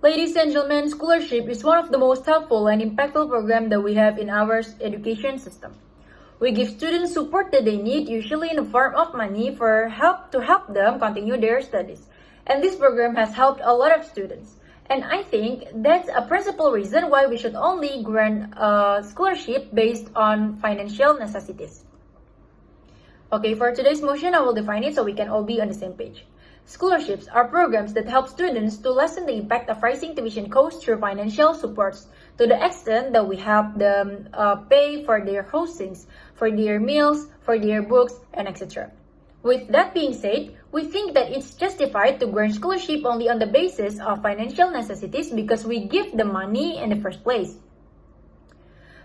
Ladies and gentlemen, scholarship is one of the most helpful and impactful programs that we have in our education system. We give students support that they need, usually in the form of money to help them continue their studies. And this program has helped a lot of students. And I think that's a principal reason why we should only grant a scholarship based on financial necessities. Okay, for today's motion, I will define it so we can all be on the same page. Scholarships are programs that help students to lessen the impact of rising tuition costs through financial supports to the extent that we help them pay for their hostings, for their meals, for their books, and etc. With that being said, we think that it's justified to grant scholarship only on the basis of financial necessities because we give the money in the first place.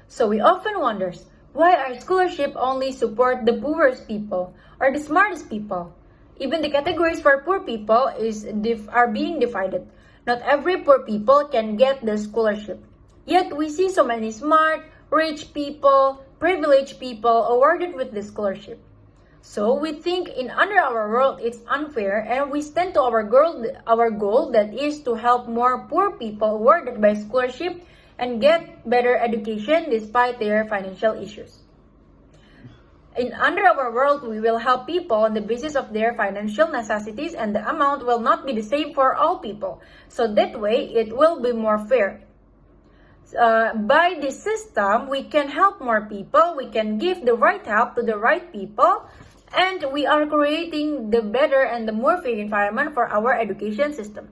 So we often wonder, why are scholarships only support the poorest people or the smartest people? Even the categories for poor people are being divided. Not every poor people can get the scholarship. Yet we see so many smart, rich people, privileged people awarded with the scholarship. So we think under our world it's unfair, and we stand to our goal that is to help more poor people awarded by scholarship and get better education despite their financial issues. Under our world, we will help people on the basis of their financial necessities, and the amount will not be the same for all people. So that way, it will be more fair. By this system, we can help more people, we can give the right help to the right people, and we are creating the better and the more fair environment for our education system.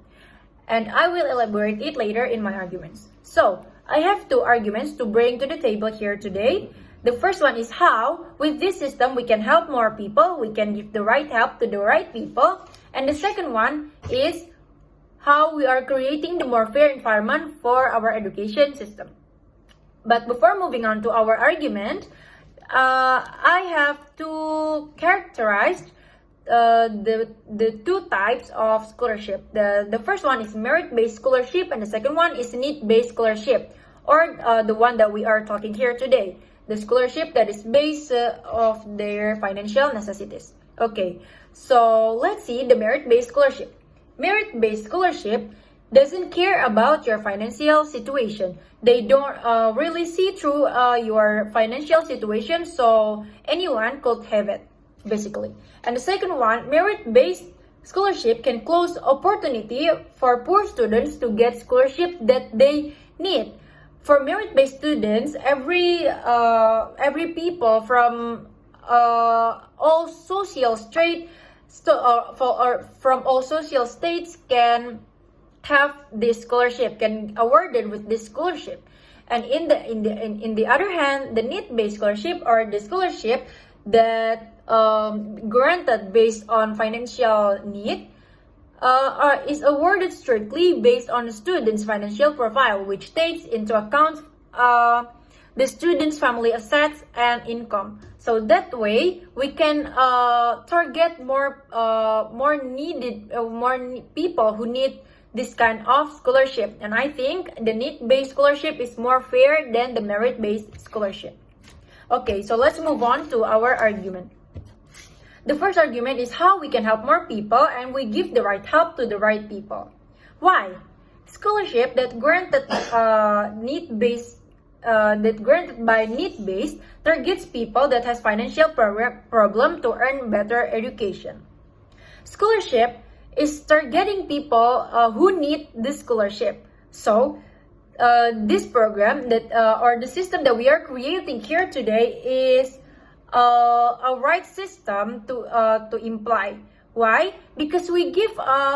And I will elaborate it later in my arguments. So, I have two arguments to bring to the table here today. The first one is how, with this system, we can help more people, we can give the right help to the right people. And the second one is how we are creating the more fair environment for our education system. But before moving on to our argument, I have to characterize the two types of scholarship. The first one is merit-based scholarship, and the second one is need-based scholarship, or the one that we are talking here today. The scholarship that is based of their financial necessities. Okay, so let's see the merit-based scholarship. Merit-based scholarship doesn't care about your financial situation. They don't really see through your financial situation, so anyone could have it, basically. And the second one, merit-based scholarship can close opportunity for poor students to get scholarship that they need. For merit-based students, every people from all social from all social states can have this scholarship, can awarded with this scholarship. And in the other hand, the need-based scholarship, or the scholarship that granted based on financial need, is awarded strictly based on the student's financial profile, which takes into account the student's family assets and income. So that way, we can target more people who need this kind of scholarship. And I think the need-based scholarship is more fair than the merit-based scholarship. Okay, so let's move on to our argument. The first argument is how we can help more people and we give the right help to the right people. Why? Scholarship that granted by need-based targets people that has financial problem to earn better education. Scholarship is targeting people who need this scholarship. So, this program or the system that we are creating here today is a right system to imply. Why? Because we give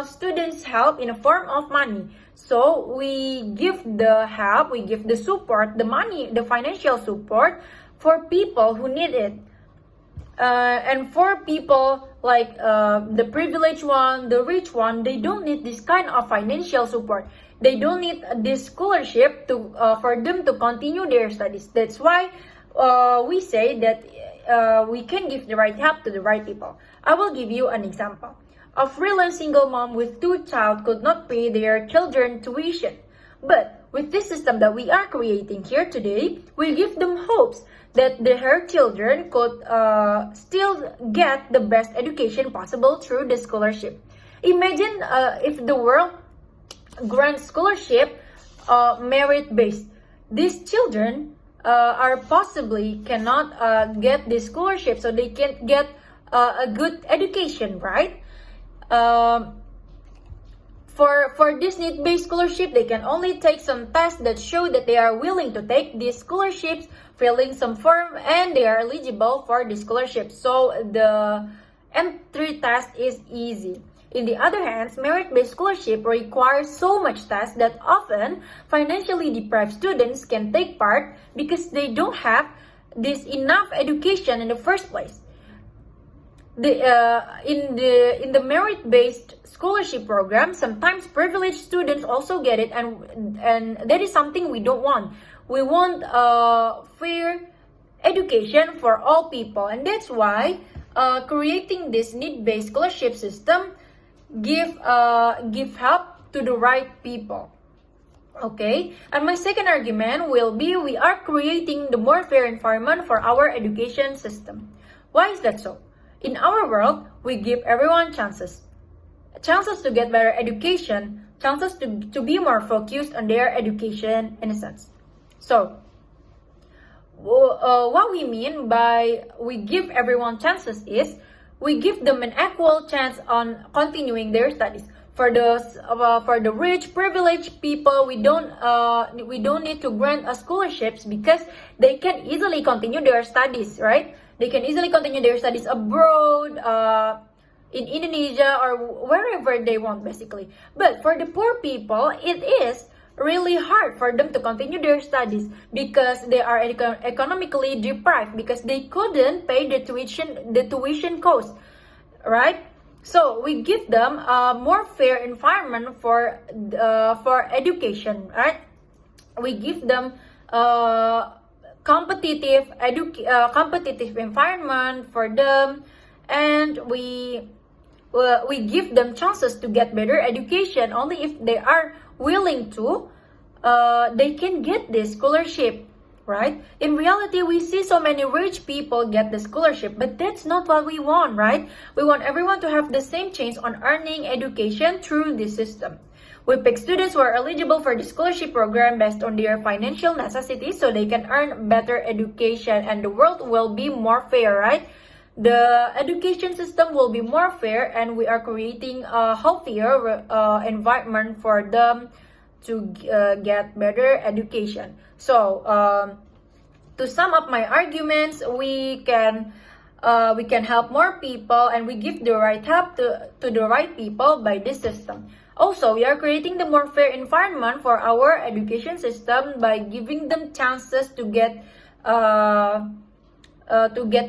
students help in a form of money. So we give the help, we give the support, the money, the financial support for people who need it. And for people like the privileged one, the rich one, they don't need this kind of financial support. They don't need this scholarship for them to continue their studies. That's why we say that we can give the right help to the right people. I will give you an example. A freelance single mom with 2 children could not pay their children tuition. But with this system that we are creating here today, we give them hopes that her children could still get the best education possible through the scholarship. Imagine if the world grant scholarship merit-based. These children are possibly cannot get this scholarship, so they can't get a good education, right? For this need-based scholarship, they can only take some tests that show that they are willing to take these scholarships, filling some form, and they are eligible for the scholarship. So the entry test is easy. In the other hand, merit-based scholarship requires so much tests that often financially deprived students can take part because they don't have this enough education in the first place. In the merit-based scholarship program, sometimes privileged students also get it, and that is something we don't want. We want fair education for all people, and that's why creating this need-based scholarship system give help to the right people. Okay, and my second argument will be we are creating the more fair environment for our education system. Why is that so? In our world, we give everyone chances to get better education, chances to be more focused on their education in a sense. So, what we mean by we give everyone chances is we give them an equal chance on continuing their studies. For the rich, privileged people, we don't need to grant scholarships because they can easily continue their studies, right? They can easily continue their studies abroad, in Indonesia or wherever they want, basically. But for the poor people, it is really hard for them to continue their studies because they are economically deprived because they couldn't pay the tuition cost, right? So we give them a more fair environment for education, right? We give them competitive environment for them, and we give them chances to get better education. Only if they are willing to, they can get this scholarship, right? In reality, we see so many rich people get the scholarship, but that's not what we want, right? We want everyone to have the same chance on earning education through this system. We pick students who are eligible for the scholarship program based on their financial necessities so they can earn better education, and the world will be more fair, right? The education system will be more fair, and we are creating a healthier environment for them to get better education. So, to sum up my arguments, we can help more people, and we give the right help to the right people by this system. Also, we are creating the more fair environment for our education system by giving them chances to get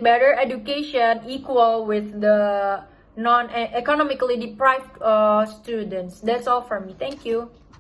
better education equal with the non-economically deprived students. That's all from me. Thank you.